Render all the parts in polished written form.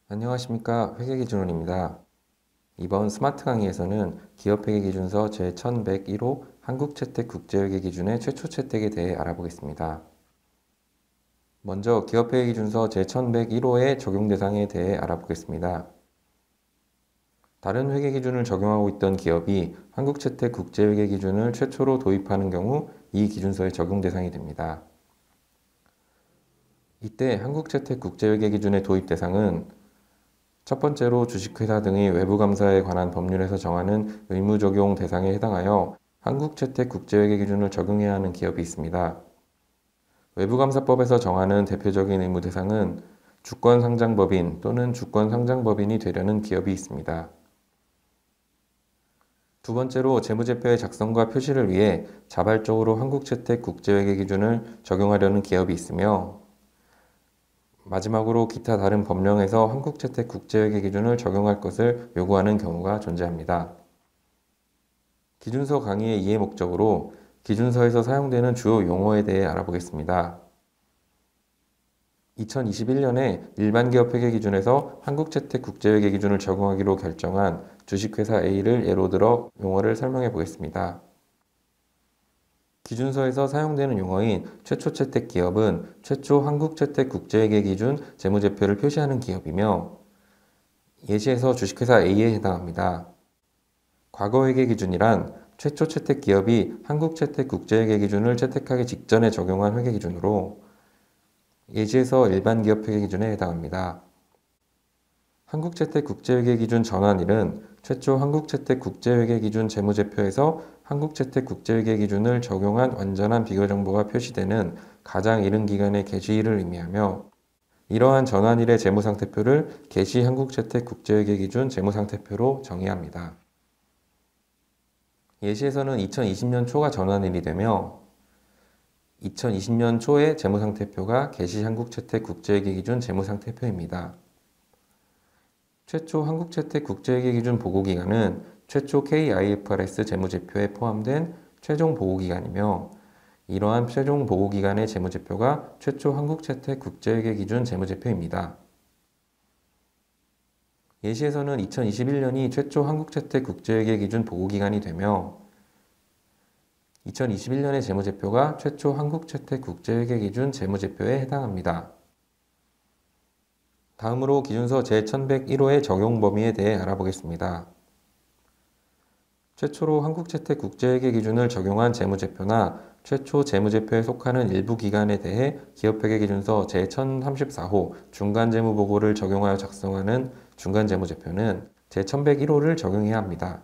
안녕하십니까. 회계기준원입니다. 이번 스마트 강의에서는 기업회계기준서 제1101호 한국채택국제회계기준의 최초 채택에 대해 알아보겠습니다. 먼저 기업회계기준서 제1101호의 적용 대상에 대해 알아보겠습니다. 다른 회계기준을 적용하고 있던 기업이 한국채택국제회계기준을 최초로 도입하는 경우 이 기준서의 적용 대상이 됩니다. 이때 한국채택국제회계기준의 도입 대상은 첫 번째로 주식회사 등의 외부감사에 관한 법률에서 정하는 의무 적용 대상에 해당하여 한국채택국제회계기준을 적용해야 하는 기업이 있습니다. 외부감사법에서 정하는 대표적인 의무 대상은 주권상장법인 또는 주권상장법인이 되려는 기업이 있습니다. 두 번째로 재무제표의 작성과 표시를 위해 자발적으로 한국채택국제회계기준을 적용하려는 기업이 있으며 마지막으로 기타 다른 법령에서 한국채택국제회계기준을 적용할 것을 요구하는 경우가 존재합니다. 기준서 강의의 이해 목적으로 기준서에서 사용되는 주요 용어에 대해 알아보겠습니다. 2021년에 일반기업회계기준에서 한국채택국제회계기준을 적용하기로 결정한 주식회사 A를 예로 들어 용어를 설명해 보겠습니다. 기준서에서 사용되는 용어인 최초 채택 기업은 최초 한국채택국제회계기준 재무제표를 표시하는 기업이며 예시에서 주식회사 A에 해당합니다. 과거회계기준이란 최초 채택 기업이 한국채택국제회계기준을 채택하기 직전에 적용한 회계기준으로 예시에서 일반기업회계기준에 해당합니다. 한국채택국제회계기준 전환일은 최초 한국채택국제회계기준 재무제표에서 한국채택국제회계기준을 적용한 완전한 비교정보가 표시되는 가장 이른 기간의 개시일을 의미하며 이러한 전환일의 재무상태표를 개시 한국채택국제회계기준 재무상태표로 정의합니다. 예시에서는 2020년 초가 전환일이 되며 2020년 초의 재무상태표가 개시 한국채택국제회계기준 재무상태표입니다. 최초 한국채택국제회계기준 보고기간은 최초 KIFRS 재무제표에 포함된 최종 보고기간이며 이러한 최종 보고기간의 재무제표가 최초 한국채택국제회계기준 재무제표입니다. 예시에서는 2021년이 최초 한국채택국제회계기준 보고기간이 되며 2021년의 재무제표가 최초 한국채택국제회계기준 재무제표에 해당합니다. 다음으로 기준서 제1101호의 적용 범위에 대해 알아보겠습니다. 최초로 한국채택국제회계기준을 적용한 재무제표나 최초 재무제표에 속하는 일부 기간에 대해 기업회계기준서 제1034호 중간재무보고를 적용하여 작성하는 중간재무제표는 제1101호를 적용해야 합니다.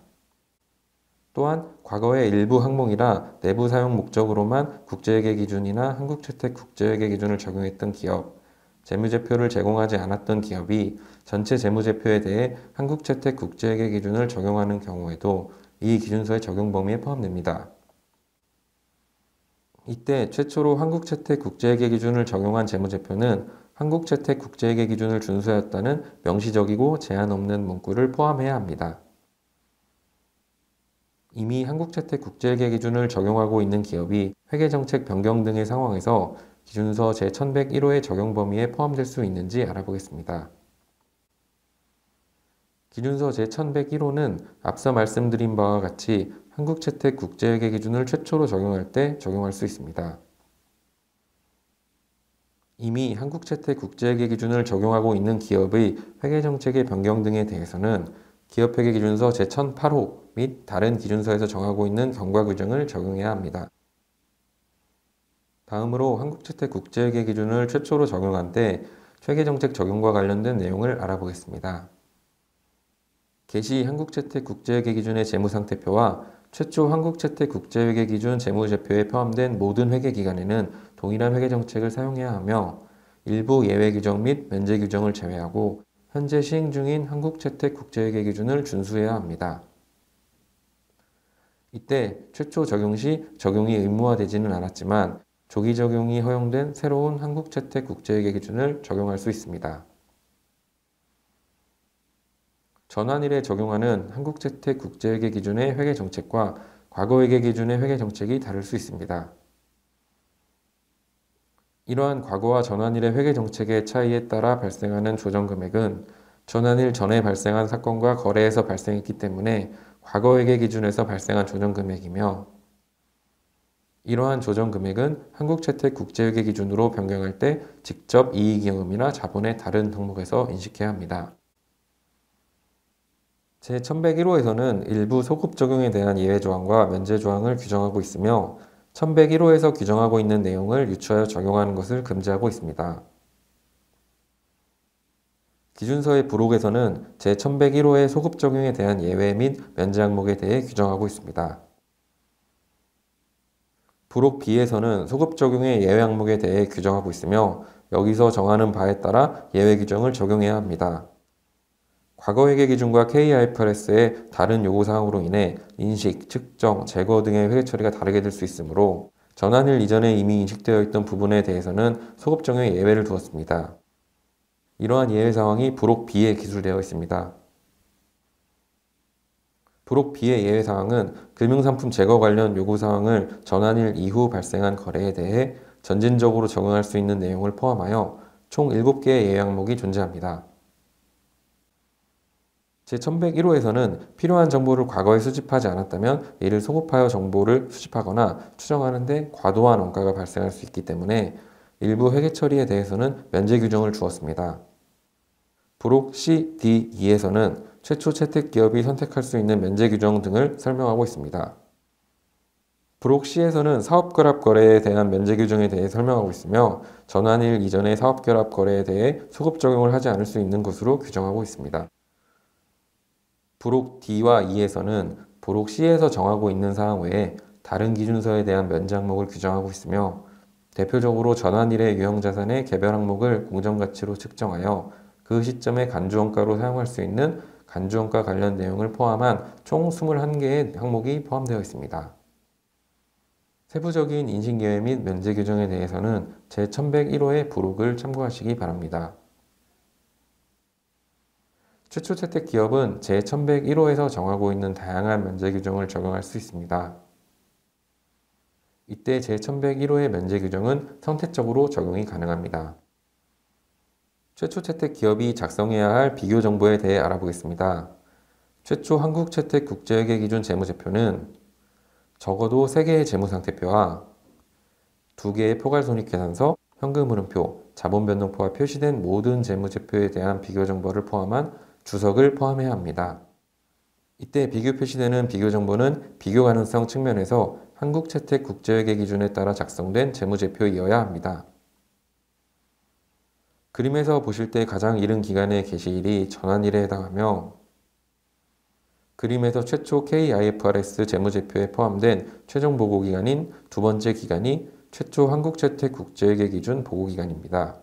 또한 과거의 일부 항목이나 내부 사용 목적으로만 국제회계기준이나 한국채택국제회계기준을 적용했던 기업, 재무제표를 제공하지 않았던 기업이 전체 재무제표에 대해 한국채택국제회계기준을 적용하는 경우에도 이 기준서의 적용 범위에 포함됩니다. 이때 최초로 한국채택국제회계기준을 적용한 재무제표는 한국채택국제회계기준을 준수하였다는 명시적이고 제한 없는 문구를 포함해야 합니다. 이미 한국채택국제회계기준을 적용하고 있는 기업이 회계정책 변경 등의 상황에서 기준서 제1101호의 적용 범위에 포함될 수 있는지 알아보겠습니다. 기준서 제1101호는 앞서 말씀드린 바와 같이 한국채택국제회계기준을 최초로 적용할 때 적용할 수 있습니다. 이미 한국채택국제회계기준을 적용하고 있는 기업의 회계정책의 변경 등에 대해서는 기업회계기준서 제1008호 및 다른 기준서에서 정하고 있는 경과규정을 적용해야 합니다. 다음으로 한국채택국제회계기준을 최초로 적용한 때 회계정책 적용과 관련된 내용을 알아보겠습니다. 개시 한국채택국제회계기준의 재무상태표와 최초 한국채택국제회계기준 재무제표에 포함된 모든 회계기간에는 동일한 회계정책을 사용해야 하며 일부 예외 규정 및 면제 규정을 제외하고 현재 시행 중인 한국채택국제회계기준을 준수해야 합니다. 이때 최초 적용 시 적용이 의무화되지는 않았지만 조기 적용이 허용된 새로운 한국채택국제회계기준을 적용할 수 있습니다. 전환일에 적용하는 한국채택국제회계기준의 회계정책과 과거회계기준의 회계정책이 다를 수 있습니다. 이러한 과거와 전환일의 회계정책의 차이에 따라 발생하는 조정금액은 전환일 전에 발생한 사건과 거래에서 발생했기 때문에 과거회계 기준에서 발생한 조정금액이며, 이러한 조정금액은 한국채택국제회계 기준으로 변경할 때 직접 이익이익금이나 자본의 다른 항목에서 인식해야 합니다. 제1101호에서는 일부 소급 적용에 대한 예외 조항과 면제 조항을 규정하고 있으며, 1101호에서 규정하고 있는 내용을 유추하여 적용하는 것을 금지하고 있습니다. 기준서의 부록에서는 제1101호의 소급 적용에 대한 예외 및 면제 항목에 대해 규정하고 있습니다. 부록 B에서는 소급 적용의 예외 항목에 대해 규정하고 있으며, 여기서 정하는 바에 따라 예외 규정을 적용해야 합니다. 과거회계 기준과 KIFRS의 다른 요구사항으로 인해 인식, 측정, 제거 등의 회계 처리가 다르게 될 수 있으므로 전환일 이전에 이미 인식되어 있던 부분에 대해서는 소급 적용의 예외를 두었습니다. 이러한 예외 사항이 부록 B에 기술되어 있습니다. 부록 B의 예외 사항은 금융상품 제거 관련 요구 사항을 전환일 이후 발생한 거래에 대해 전진적으로 적용할 수 있는 내용을 포함하여 총 7개의 예외 항목이 존재합니다. 제1101호에서는 필요한 정보를 과거에 수집하지 않았다면 이를 소급하여 정보를 수집하거나 추정하는 데 과도한 원가가 발생할 수 있기 때문에 일부 회계 처리에 대해서는 면제 규정을 주었습니다. 부록 C, D, E에서는 최초 채택 기업이 선택할 수 있는 면제 규정 등을 설명하고 있습니다. 부록 C에서는 사업결합 거래에 대한 면제 규정에 대해 설명하고 있으며, 전환일 이전의 사업결합 거래에 대해 소급 적용을 하지 않을 수 있는 것으로 규정하고 있습니다. 부록 D와 E에서는 부록 C에서 정하고 있는 사항 외에 다른 기준서에 대한 면제 항목을 규정하고 있으며, 대표적으로 전환일의 유형자산의 개별 항목을 공정가치로 측정하여 그 시점의 간주원가로 사용할 수 있는 간주원가 관련 내용을 포함한 총 21개의 항목이 포함되어 있습니다. 세부적인 인식예외 및 면제 규정에 대해서는 제1101호의 부록을 참고하시기 바랍니다. 최초 채택 기업은 제1101호에서 정하고 있는 다양한 면제 규정을 적용할 수 있습니다. 이때 제1101호의 면제 규정은 선택적으로 적용이 가능합니다. 최초 채택 기업이 작성해야 할 비교 정보에 대해 알아보겠습니다. 최초 한국채택국제회계 기준 재무제표는 적어도 3개의 재무상태표와 2개의 포괄손익계산서, 현금흐름표, 자본변동표가 표시된 모든 재무제표에 대한 비교 정보를 포함한 주석을 포함해야 합니다. 이때 비교 표시되는 비교 정보는 비교 가능성 측면에서 한국채택국제회계 기준에 따라 작성된 재무제표이어야 합니다. 그림에서 보실 때 가장 이른 기간의 게시일이 전환일에 해당하며, 그림에서 최초 KIFRS 재무제표에 포함된 최종 보고기간인 두 번째 기간이 최초 한국채택국제회계 기준 보고기간입니다.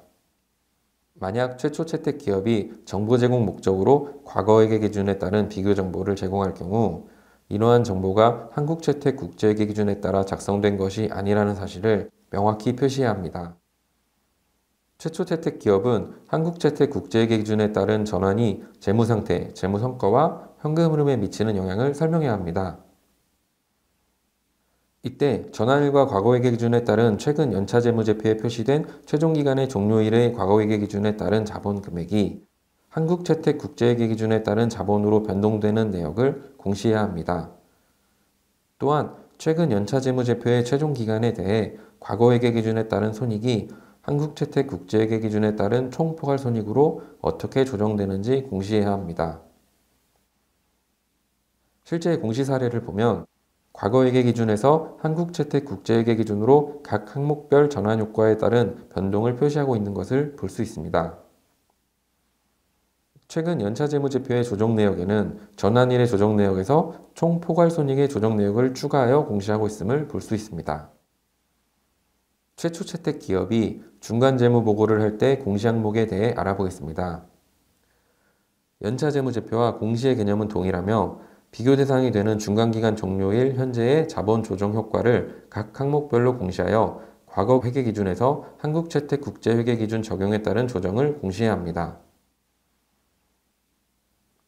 만약 최초 채택 기업이 정보 제공 목적으로 과거회계 기준에 따른 비교 정보를 제공할 경우 이러한 정보가 한국채택국제회계 기준에 따라 작성된 것이 아니라는 사실을 명확히 표시해야 합니다. 최초 채택 기업은 한국채택국제회계 기준에 따른 전환이 재무상태, 재무성과와 현금 흐름에 미치는 영향을 설명해야 합니다. 이때 전환일과 과거회계 기준에 따른 최근 연차 재무제표에 표시된 최종기간의 종료일의 과거회계 기준에 따른 자본 금액이 한국채택국제회계 기준에 따른 자본으로 변동되는 내역을 공시해야 합니다. 또한 최근 연차 재무제표의 최종기간에 대해 과거회계 기준에 따른 손익이 한국채택국제회계 기준에 따른 총포괄손익으로 어떻게 조정되는지 공시해야 합니다. 실제 공시 사례를 보면 과거회계 기준에서 한국채택국제회계 기준으로 각 항목별 전환효과에 따른 변동을 표시하고 있는 것을 볼 수 있습니다. 최근 연차재무제표의 조정내역에는 전환일의 조정내역에서 총포괄손익의 조정내역을 추가하여 공시하고 있음을 볼 수 있습니다. 최초 채택 기업이 중간재무보고를 할 때 공시 항목에 대해 알아보겠습니다. 연차재무제표와 공시의 개념은 동일하며 비교 대상이 되는 중간기간 종료일 현재의 자본 조정 효과를 각 항목별로 공시하여 과거 회계 기준에서 한국채택국제회계 기준 적용에 따른 조정을 공시해야 합니다.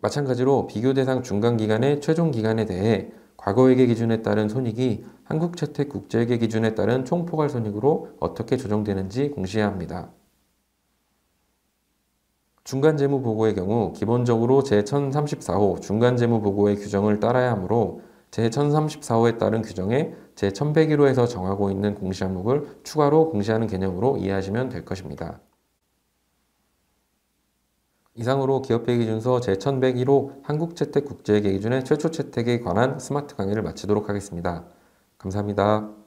마찬가지로 비교 대상 중간기간의 최종기간에 대해 과거 회계 기준에 따른 손익이 한국채택국제회계 기준에 따른 총포괄손익으로 어떻게 조정되는지 공시해야 합니다. 중간재무보고의 경우 기본적으로 제1034호 중간재무보고의 규정을 따라야 하므로 제1034호에 따른 규정에 제1101호에서 정하고 있는 공시항목을 추가로 공시하는 개념으로 이해하시면 될 것입니다. 이상으로 기업회계기준서 제1101호 한국채택국제회계기준의 최초 채택에 관한 스마트 강의를 마치도록 하겠습니다. 감사합니다.